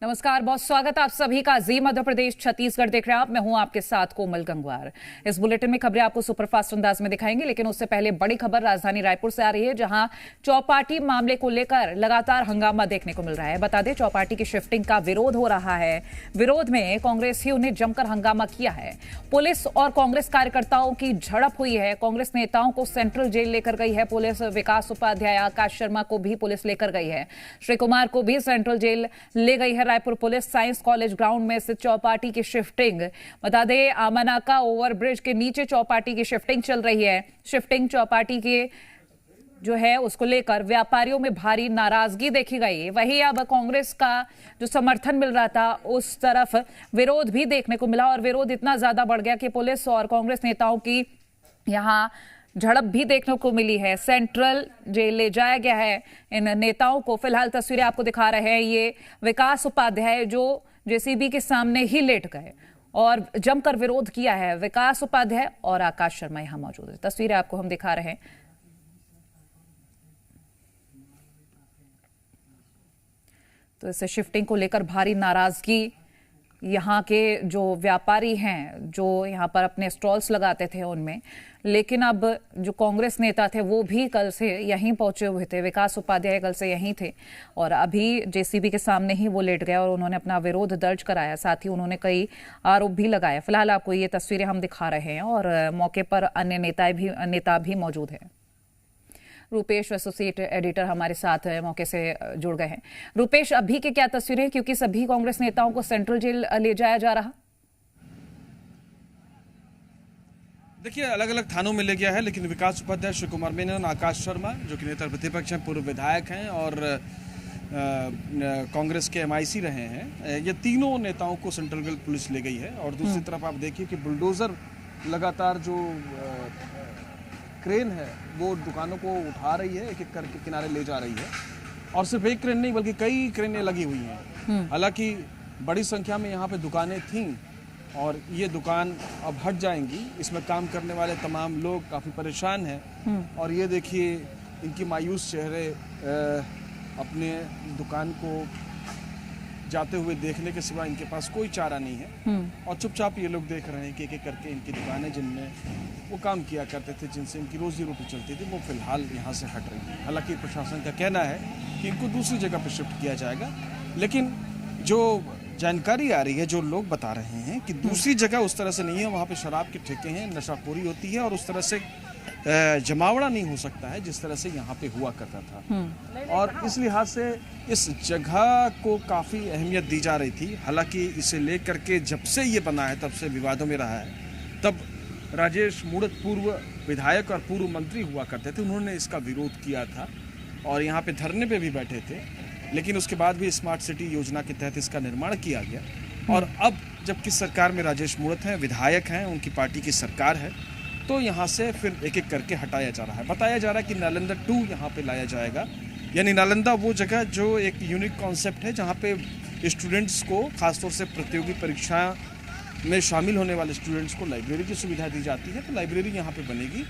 नमस्कार, बहुत स्वागत आप सभी का जी मध्य प्रदेश छत्तीसगढ़ देख रहे हैं आप। मैं हूं आपके साथ कोमल गंगवार। इस बुलेटिन में खबरें आपको सुपरफास्ट अंदाज में दिखाएंगे, लेकिन उससे पहले बड़ी खबर राजधानी रायपुर से आ रही है, जहां चौपाटी मामले को लेकर लगातार हंगामा देखने को मिल रहा है। बता दें, चौपाटी की शिफ्टिंग का विरोध हो रहा है। विरोध में कांग्रेसियों ने जमकर हंगामा किया है। पुलिस और कांग्रेस कार्यकर्ताओं की झड़प हुई है। कांग्रेस नेताओं को सेंट्रल जेल लेकर गई है पुलिस। विकास उपाध्याय, आकाश शर्मा को भी पुलिस लेकर गई है। श्री कुमार को भी सेंट्रल जेल ले गई है Raipur police. Science college ground में स्थित चौपाटी की शिफ्टिंग, बता दें आमनाका ओवरब्रिज के नीचे चौपाटी की शिफ्टिंग चल रही है। शिफ्टिंग चौपाटी के जो है उसको लेकर व्यापारियों में भारी नाराजगी देखी गई। वहीं अब कांग्रेस का जो समर्थन मिल रहा था, उस तरफ विरोध भी देखने को मिला और विरोध इतना ज्यादा बढ़ गया कि पुलिस और कांग्रेस नेताओं की यहां झड़प भी देखने को मिली है। सेंट्रल जेल ले जाया गया है इन नेताओं को। फिलहाल तस्वीरें आपको दिखा रहे हैं। ये विकास उपाध्याय जो जेसीबी के सामने ही लेट गए और जमकर विरोध किया है। विकास उपाध्याय और आकाश शर्मा यहां मौजूद है। तस्वीरें आपको हम दिखा रहे हैं। तो इस शिफ्टिंग को लेकर भारी नाराजगी यहाँ के जो व्यापारी हैं, जो यहाँ पर अपने स्टॉल्स लगाते थे उनमें, लेकिन अब जो कांग्रेस नेता थे वो भी कल से यहीं पहुंचे हुए थे। विकास उपाध्याय कल से यहीं थे और अभी जेसीबी के सामने ही वो लेट गया और उन्होंने अपना विरोध दर्ज कराया। साथ ही उन्होंने कई आरोप भी लगाए। फिलहाल आपको ये तस्वीरें हम दिखा रहे हैं और मौके पर अन्य नेता भी मौजूद हैं। रूपेश एसोसिएट एडिटर हमारे साथ मौके से जुड़ गए हैं। रूपेश, अभी के क्या तस्वीरें, क्योंकि सभी कांग्रेस नेताओं को सेंट्रल जेल ले जाया जा रहा? देखिए, अलग अलग थानों में ले गया है, लेकिन विकास उपाध्याय, श्री कुमार मेनन, आकाश शर्मा जो कि नेता प्रतिपक्ष हैं, पूर्व विधायक हैं और कांग्रेस के एमआईसी रहे हैं, ये तीनों नेताओं को सेंट्रल जेल पुलिस ले गई है। और दूसरी तरफ आप देखिए कि बुलडोजर लगातार जो क्रेन है वो दुकानों को उठा रही है, एक एक करके किनारे ले जा रही है। और सिर्फ एक क्रेन नहीं बल्कि कई क्रेनें लगी हुई हैं। हालांकि बड़ी संख्या में यहाँ पे दुकानें थीं और ये दुकान अब हट जाएंगी। इसमें काम करने वाले तमाम लोग काफ़ी परेशान हैं और ये देखिए इनकी मायूस चेहरे अपने दुकान को जाते हुए देखने के सिवा इनके पास कोई चारा नहीं है। और चुपचाप ये लोग देख रहे हैं कि एक एक करके इनकी दुकानें जिनमें वो काम किया करते थे, जिनसे इनकी रोजी रोटी चलती थी, वो फिलहाल यहाँ से हट रही है। हालांकि प्रशासन का कहना है कि इनको दूसरी जगह पर शिफ्ट किया जाएगा, लेकिन जो जानकारी आ रही है, जो लोग बता रहे हैं कि दूसरी जगह उस तरह से नहीं है। वहाँ पे शराब के ठेके हैं, नशाखोरी होती है और उस तरह से जमावड़ा नहीं हो सकता है जिस तरह से यहाँ पे हुआ करता था। और इस लिहाज से इस जगह को काफ़ी अहमियत दी जा रही थी। हालांकि इसे लेकर के जब से ये बना है तब से विवादों में रहा है। तब राजेश मूणत पूर्व विधायक और पूर्व मंत्री हुआ करते थे, उन्होंने इसका विरोध किया था और यहाँ पे धरने पे भी बैठे थे। लेकिन उसके बाद भी स्मार्ट सिटी योजना के तहत इसका निर्माण किया गया। और अब जबकि सरकार में राजेश मूणत हैं, विधायक हैं, उनकी पार्टी की सरकार है, तो यहाँ से फिर एक एक करके हटाया जा रहा है। बताया जा रहा है कि नालंदा 2 यहाँ पे लाया जाएगा। यानी नालंदा वो जगह जो एक यूनिक कॉन्सेप्ट है, जहाँ पे स्टूडेंट्स को, खासतौर से प्रतियोगी परीक्षा में शामिल होने वाले स्टूडेंट्स को लाइब्रेरी की सुविधा दी जाती है। तो लाइब्रेरी यहाँ पे बनेगी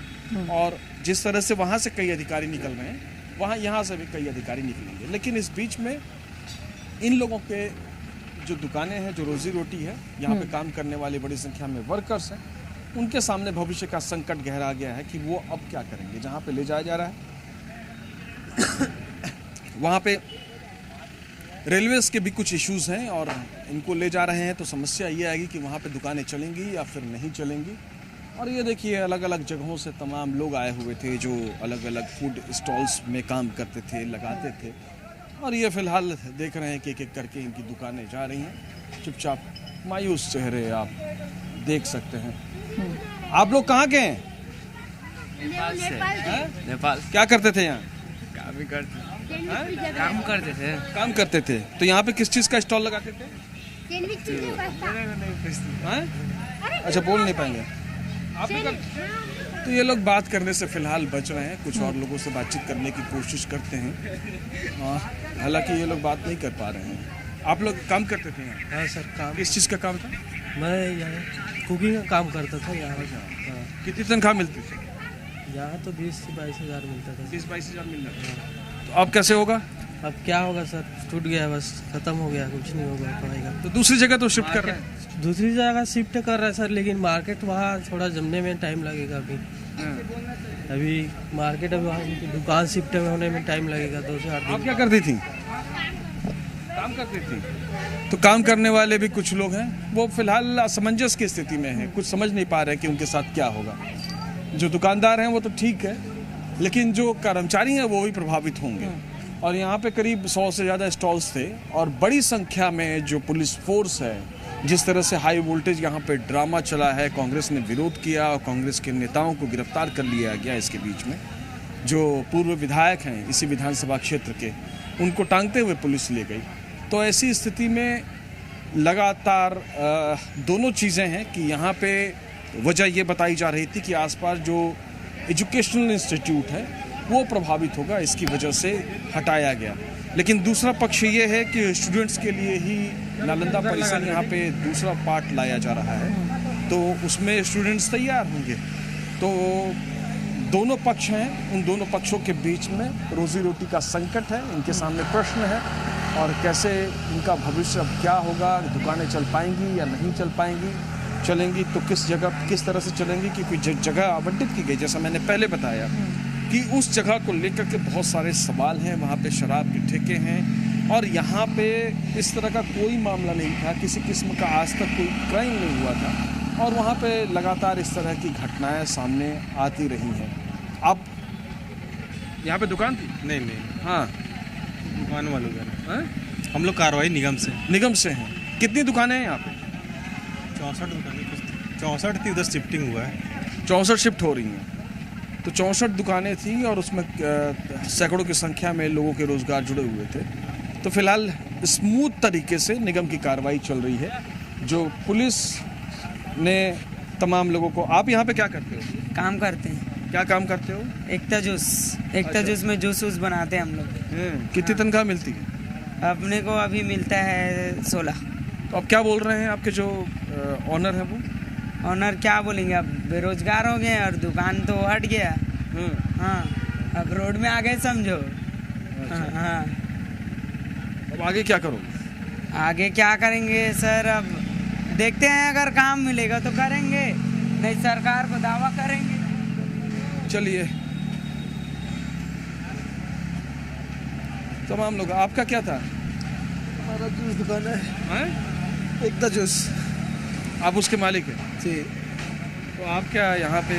और जिस तरह से वहाँ से कई अधिकारी निकल रहे हैं, वहाँ यहाँ से भी कई अधिकारी निकलेंगे। लेकिन इस बीच में इन लोगों के जो दुकानें हैं, जो रोजी रोटी है, यहाँ पे काम करने वाले बड़ी संख्या में वर्कर्स हैं, उनके सामने भविष्य का संकट गहरा गया है कि वो अब क्या करेंगे। जहाँ पे ले जाया जा रहा है वहाँ पे रेलवेज के भी कुछ इश्यूज हैं और इनको ले जा रहे हैं, तो समस्या ये आएगी कि वहाँ पे दुकानें चलेंगी या फिर नहीं चलेंगी। और ये देखिए, अलग अलग जगहों से तमाम लोग आए हुए थे जो अलग अलग फूड स्टॉल्स में काम करते थे, लगाते थे। और ये फिलहाल देख रहे हैं कि एक एक करके इनकी दुकानें जा रही हैं। चुपचाप मायूस चेहरे आप देख सकते हैं। आप लोग कहाँ के हैं? नेपाल से। नेपाल। क्या करते थे यहाँ? काम करते थे। काम करते थे। तो यहाँ पे किस चीज़ का स्टॉल लगाते थे? अच्छा, बोल नहीं पाएंगे आप भी तो ये लोग बात करने से फिलहाल बच रहे हैं। कुछ और लोगों से बातचीत करने की कोशिश करते हैं। हालांकि ये लोग बात नहीं कर पा रहे हैं। आप लोग काम करते थे यहाँ? हाँ सर, काम। किस चीज़ का काम था? मैं यहाँ कुकिंग का काम करता था यहाँ। कितनी तनख्वाह मिलती थी? यहाँ तो 20 से 22 हज़ार मिलता था। 20-22 हज़ार मिल रहा था। तो अब कैसे होगा? अब क्या होगा सर, टूट गया, बस खत्म हो गया, कुछ नहीं होगा पढ़ाई का। तो दूसरी जगह तो शिफ्ट कर रहे हैं। दूसरी जगह शिफ्ट कर रहा है सर, लेकिन मार्केट वहाँ थोड़ा जमने में टाइम लगेगा अभी। अभी मार्केट अभी वहाँ दुकान शिफ्ट होने में टाइम लगेगा 2 से 8 दिन। आप क्या करती थी? काम करती थी। तो काम करने वाले भी कुछ लोग हैं, वो फिलहाल असमंजस की स्थिति में हैं, कुछ समझ नहीं पा रहे कि उनके साथ क्या होगा। जो दुकानदार हैं वो तो ठीक है, लेकिन जो कर्मचारी हैं वो भी प्रभावित होंगे। और यहाँ पे करीब 100 से ज़्यादा स्टॉल्स थे और बड़ी संख्या में जो पुलिस फोर्स है, जिस तरह से हाई वोल्टेज यहाँ पे ड्रामा चला है, कांग्रेस ने विरोध किया और कांग्रेस के नेताओं को गिरफ्तार कर लिया गया। इसके बीच में जो पूर्व विधायक हैं इसी विधानसभा क्षेत्र के, उनको टांगते हुए पुलिस ले गई। तो ऐसी स्थिति में लगातार दोनों चीज़ें हैं कि यहाँ पे वजह ये बताई जा रही थी कि आसपास जो एजुकेशनल इंस्टीट्यूट है वो प्रभावित होगा, इसकी वजह से हटाया गया। लेकिन दूसरा पक्ष ये है कि स्टूडेंट्स के लिए ही नालंदा परिसर यहाँ पे दूसरा पार्ट लाया जा रहा है, तो उसमें स्टूडेंट्स तैयार होंगे। तो दोनों पक्ष हैं, उन दोनों पक्षों के बीच में रोजी रोटी का संकट है, इनके सामने प्रश्न है और कैसे इनका भविष्य अब क्या होगा, दुकानें चल पाएंगी या नहीं चल पाएंगी, चलेंगी तो किस जगह किस तरह से चलेंगी, कि कोई जगह आवंटित की गई, जैसा मैंने पहले बताया कि उस जगह को लेकर के बहुत सारे सवाल हैं। वहाँ पे शराब के ठेके हैं और यहाँ पे इस तरह का कोई मामला नहीं था, किसी किस्म का आज तक कोई क्राइम नहीं हुआ था और वहाँ पे लगातार इस तरह की घटनाएं सामने आती रही हैं। अब यहाँ पे दुकान थी? नहीं। हाँ, दुकान वालों का हम लोग कार्रवाई निगम से हैं। कितनी दुकानें हैं यहाँ पे? 64 दुकानें, 64 थी, उधर शिफ्टिंग हुआ है, 64 शिफ्ट हो रही हैं। तो 64 दुकानें थी और उसमें सैकड़ों की संख्या में लोगों के रोजगार जुड़े हुए थे। तो फिलहाल स्मूथ तरीके से निगम की कार्रवाई चल रही है, जो पुलिस ने तमाम लोगों को। आप यहाँ पे क्या करते हो? काम करते हैं। क्या काम करते हो? एकता जूस में जूस बनाते हैं हम लोग। कितनी तनख्वाह मिलती है? अपने को अभी मिलता है 16। तो अब क्या बोल रहे हैं आपके जो ऑनर है वो? ऑनर क्या बोलेंगे, अब बेरोजगार हो गए और दुकान तो हट गया। हाँ, अब रोड में आ गए समझो। हाँ, अब आगे क्या करोगे? आगे क्या करेंगे सर, अब देखते हैं, अगर काम मिलेगा तो करेंगे, नहीं सरकार को दावा करेंगे। चलिए, तमाम लोग। आपका क्या था? हमारा जूस दुकान है, एकता जूस। आप उसके मालिक हैं? जी। तो आप क्या यहाँ पे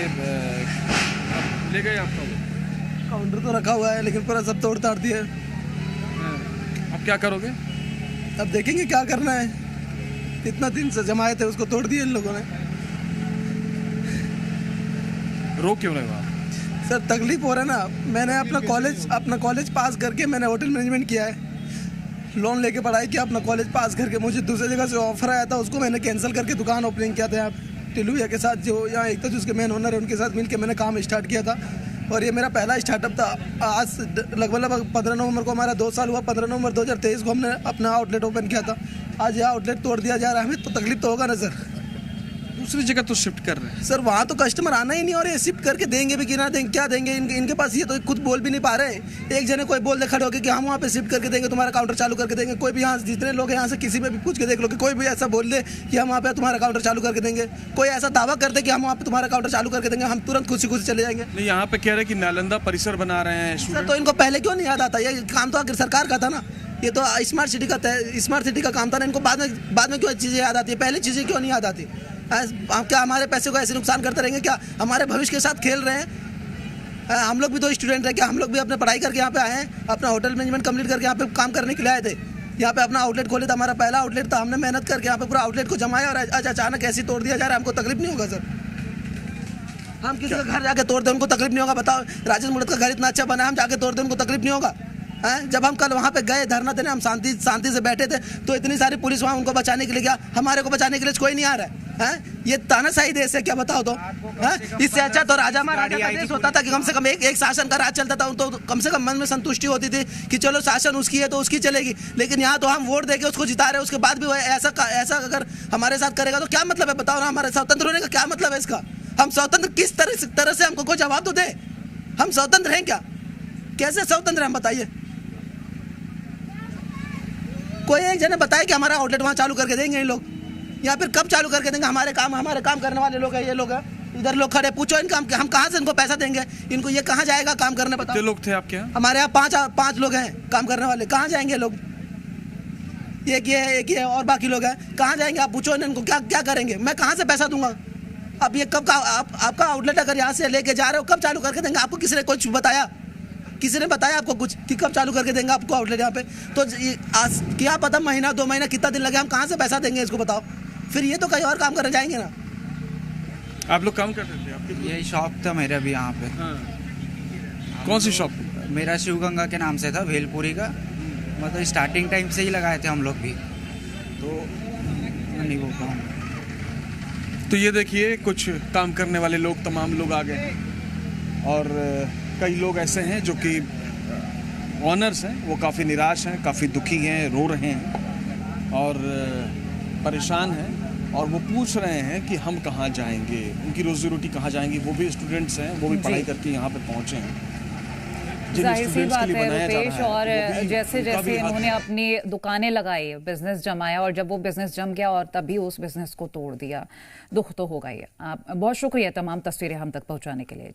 ले गए? आपका वो काउंटर तो रखा हुआ है लेकिन पूरा सब तोड़ ताड़ दिया। अब क्या करोगे? अब देखेंगे क्या करना है, इतना दिन से जमाए थे उसको तोड़ दिए इन लोगों ने। रो क्यों रहे हो आप? सर तकलीफ हो रहा है ना, मैंने अपना कॉलेज पास करके मैंने होटल मैनेजमेंट किया है, लोन लेके पढ़ाई किया, अपना कॉलेज पास करके मुझे दूसरी जगह से ऑफर आया था, उसको मैंने कैंसिल करके दुकान ओपनिंग किया था यहाँ टिल्लू भैया के साथ, जो यहाँ एक तो जिसके मेन ओनर है उनके साथ मिलकर मैंने काम स्टार्ट किया था और ये मेरा पहला स्टार्टअप था। आज लगभग 15 नवंबर को हमारा 2 साल हुआ। 15 नवंबर 2023 को हमने अपना आउटलेट ओपन किया था। आज यह आउटलेट तोड़ दिया जा रहा है, हमें तो तकलीफ तो होगा ना सर। दूसरी जगह तो शिफ्ट कर रहे हैं सर, वहाँ तो कस्टमर आना ही नहीं और ये शिफ्ट करके देंगे भी कि ना देंगे, क्या देंगे इनके पास ये तो खुद बोल भी नहीं पा रहे। एक जने कोई बोल दे खड़े होकर कि हम वहाँ पे शिफ्ट करके देंगे, तुम्हारा काउंटर चालू करके देंगे। कोई भी यहाँ जितने लोग हैं यहाँ से किसी में भी पूछ के देख लो कि कोई भी ऐसा बोल दे कि हम वहाँ पे तुम्हारा काउंटर चालू करके देंगे, कोई ऐसा दावा कर दे कि हम वहाँ पे तुम्हारा काउंटर चालू करके देंगे, हम तुरंत खुशी खुशी चले जाएंगे। नहीं, यहाँ पे कह रहे हैं कि नालंदा परिसर बना रहे हैं सर, तो इनको पहले क्यों नहीं याद आता? ये काम तो आखिर सरकार का था ना, ये तो स्मार्ट सिटी का काम था ना, इनको बाद में क्यों चीज़ें याद आती है, पहले चीज़ें क्यों नहीं याद आती? क्या हमारे पैसे को ऐसे नुकसान करते रहेंगे? क्या हमारे भविष्य के साथ खेल रहे हैं? हम लोग भी तो स्टूडेंट हैं, क्या हम लोग भी अपने पढ़ाई करके यहाँ पे आए हैं, अपना होटल मैनेजमेंट कंप्लीट करके यहाँ पे काम करने के लिए आए थे, यहाँ पे अपना आउटलेट खोले था, हमारा पहला आउटलेट था, हमने मेहनत करके यहाँ पे पूरा आउटलेट को जमाया और आज अचानक ऐसे तोड़ दिया जा रहा है। हमको तकलीफ नहीं होगा सर? हम किसी का घर जाके तोड़ दें उनको तकलीफ नहीं होगा? बताओ, राजेश मुड़त का घर इतना अच्छा बना है, हम जाके तोड़ दें उनको तकलीफ नहीं होगा? जब हम कल वहाँ पे गए धरना देने, हम शांति से बैठे थे तो इतनी सारी पुलिस वहाँ उनको बचाने के लिए गया, हमारे को बचाने के लिए कोई नहीं आ रहा है। ये तानाशाही देश है क्या, बताओ तो? इससे अच्छा तो राजा महाराजा का देश होता था कि कम से कम एक शासन का राज चलता था, तो कम से कम मन में संतुष्टि होती थी कि चलो शासन उसकी है तो उसकी चलेगी। लेकिन यहाँ तो हम वोट देके उसको जिता रहे हैं, उसके बाद भी ऐसा अगर हमारे साथ करेगा तो क्या मतलब है? बताओ ना, हमारे स्वतंत्र होने का क्या मतलब है इसका? हम स्वतंत्र किस तरह से हमको कोई जवाब तो दे, हम स्वतंत्र हैं क्या? कैसे स्वतंत्र हैं बताइए? कोई एक जने बताए कि हमारा आउटलेट वहाँ चालू करके देंगे ये लोग, या फिर कब चालू करके देंगे? हमारे काम करने वाले लोग हैं ये लोग हैं, इधर लोग खड़े, पूछो इनका हम कहाँ से इनको पैसा देंगे? इनको ये कहाँ जाएगा काम करने? बताओ। कितने लोग थे आपके यहाँ? हमारे यहाँ पाँच लोग हैं काम करने वाले, कहाँ जाएंगे लोग? एक ये है और बाकी लोग हैं, कहाँ जाएंगे? आप पूछो इनको क्या करेंगे? मैं कहाँ से पैसा दूंगा? अब ये कब का आपका आउटलेट अगर यहाँ से लेके जा रहे हो कब चालू करके देंगे? आपको किसी ने कुछ बताया? किसी ने बताया आपको कुछ कि कब चालू करके देंगे आपको आउटलेट यहाँ पे? तो आज क्या पता महीना 2 महीना कितना दिन लगे, हम कहाँ से पैसा देंगे इसको बताओ? फिर ये तो कहीं और काम करने जाएंगे ना। आप लोग काम करते थे? आपके यही शॉप था मेरा भी यहाँ पे। हाँ। कौन सी शॉप? मेरा शिवगंगा के नाम से था, भेलपुरी का। मतलब स्टार्टिंग टाइम से ही लगाए थे हम लोग भी, तो नहीं हो पाऊँ। तो ये देखिए कुछ काम करने वाले लोग, तमाम लोग आ गए हैं और कई लोग ऐसे हैं जो कि ऑनर्स हैं, वो काफ़ी निराश हैं, काफ़ी दुखी हैं, रो रहे हैं और परेशान हैं और वो पूछ रहे हैं कि हम कहाँ जाएंगे, उनकी रोजी रोटी कहाँ जाएंगी। वो भी स्टूडेंट्स हैं, वो भी पढ़ाई करके यहाँ पे पहुँचे हैं। जाहिर सी बात है रुपेश, और जैसे जैसे इन्होंने अपनी दुकानें लगाई, बिजनेस जमाया, और जब वो बिजनेस जम गया और तभी उस बिजनेस को तोड़ दिया, दुख तो होगा ही। आप बहुत शुक्रिया तमाम तस्वीरें हम तक पहुँचाने के लिए।